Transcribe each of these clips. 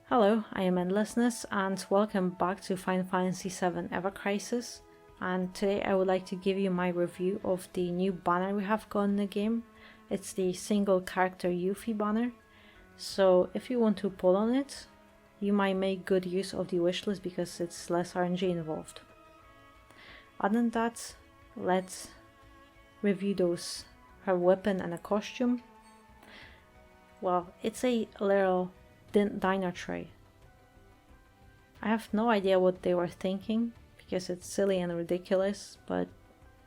Hello, I am Endlessness and welcome back to Final Fantasy VII Ever Crisis, and today I would like to give you my review of the new banner we have got in the game. It's the single character Yuffie banner, so if you want to pull on it, you might make good use of the wishlist because it's less RNG involved. Other than that, let's review her weapon and a costume. Well, it's a little diner tray. I have no idea what they were thinking because it's silly and ridiculous, but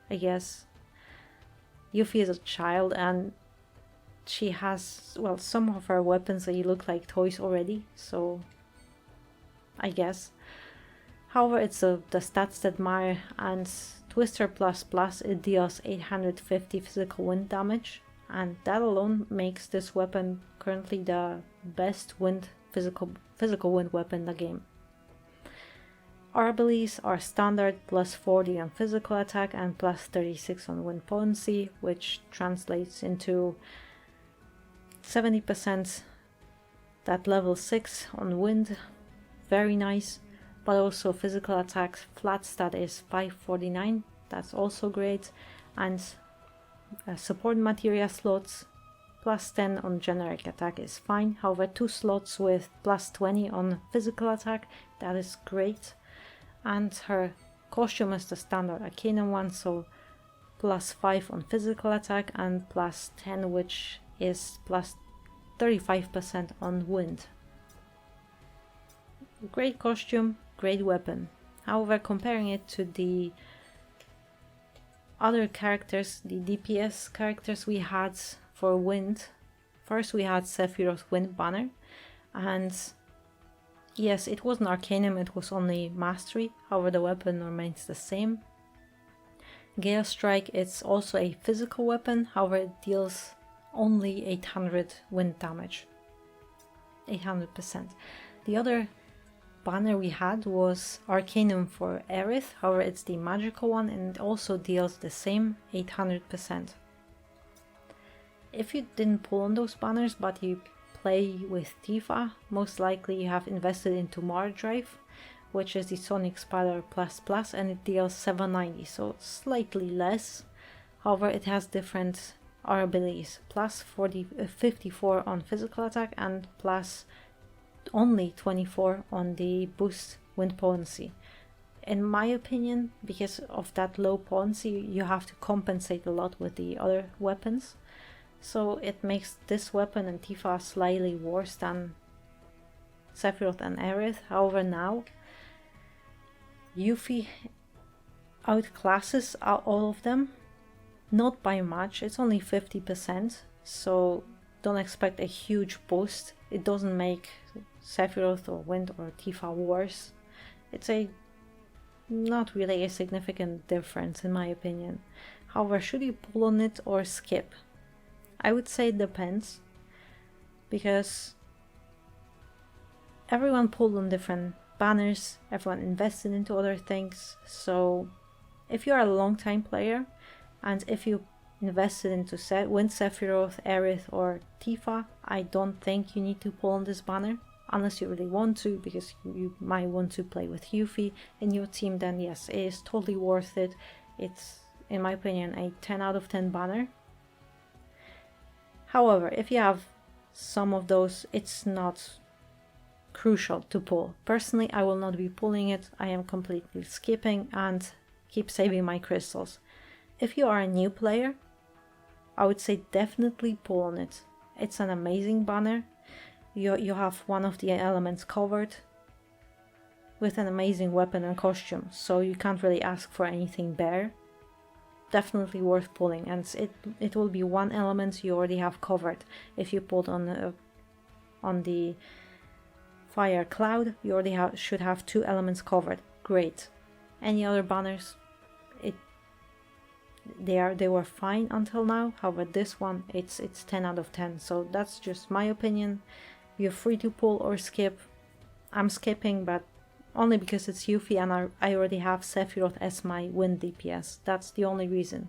I guess Yuffie is a child and she has, well, some of her weapons they look like toys already, so I guess. However, it's the stats that matter, and Twister++, it deals 850 physical wind damage, and that alone makes this weapon currently the best physical wind weapon in the game. Our abilities are standard plus 40 on physical attack and plus 36 on wind potency, which translates into 70% at level 6 on wind, very nice, but also physical attack flat stat is 549, that's also great, and support materia slots plus 10 on generic attack is fine. However, 2 slots with plus 20 on physical attack, that is great. And her costume is the standard Arcanum one, so plus 5 on physical attack and plus 10, which is plus 35% on wind. Great costume, great weapon. However, comparing it to the other characters, the DPS characters we had for wind, first we had Sephiroth Wind Banner, and yes, it wasn't Arcanum, it was only Mastery, however the weapon remains the same. Gale Strike, it's also a physical weapon, however it deals only 800 wind damage, 800%. The other banner we had was Arcanum for Aerith, however it's the magical one and it also deals the same 800%. If you didn't pull on those banners but you play with Tifa, most likely you have invested into Mardrive, which is the Sonic Spider ++, and it deals 790, so slightly less. However, it has different R abilities, plus 54 on physical attack and plus only 24 on the boost wind potency. In my opinion, because of that low potency, you have to compensate a lot with the other weapons. So it makes this weapon and Tifa slightly worse than Sephiroth and Aerith. However, now Yuffie outclasses all of them, not by much, it's only 50%, so don't expect a huge boost. It doesn't make Sephiroth or Wind or Tifa worse. It's not really a significant difference in my opinion. However, should you pull on it or skip? I would say it depends, because everyone pulled on different banners, everyone invested into other things, so if you are a long time player and if you invested into Wind Sephiroth, Aerith or Tifa, I don't think you need to pull on this banner, unless you really want to, because you might want to play with Yuffie in your team, then yes, it is totally worth it. It's, in my opinion, a 10 out of 10 banner. However, if you have some of those, it's not crucial to pull. Personally, I will not be pulling it. I am completely skipping and keep saving my crystals. If you are a new player, I would say definitely pull on it. It's an amazing banner. You have one of the elements covered with an amazing weapon and costume, so you can't really ask for anything better. Definitely worth pulling, and it will be one element you already have covered. If you pulled on the fire cloud, you already should have 2 elements covered. Great. Any other banners, they were fine until now. However, this one, it's 10 out of 10. So that's just my opinion. You're free to pull or skip. I'm skipping, but only because it's Yuffie and I already have Sephiroth as my wind DPS. That's the only reason.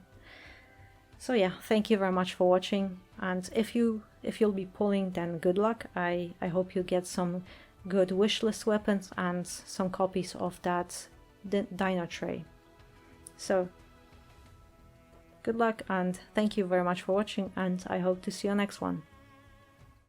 So yeah, thank you very much for watching, and if you'll be pulling, then good luck. I hope you get some good wishlist weapons and some copies of that dino tray. So good luck and thank you very much for watching, and I hope to see you next one.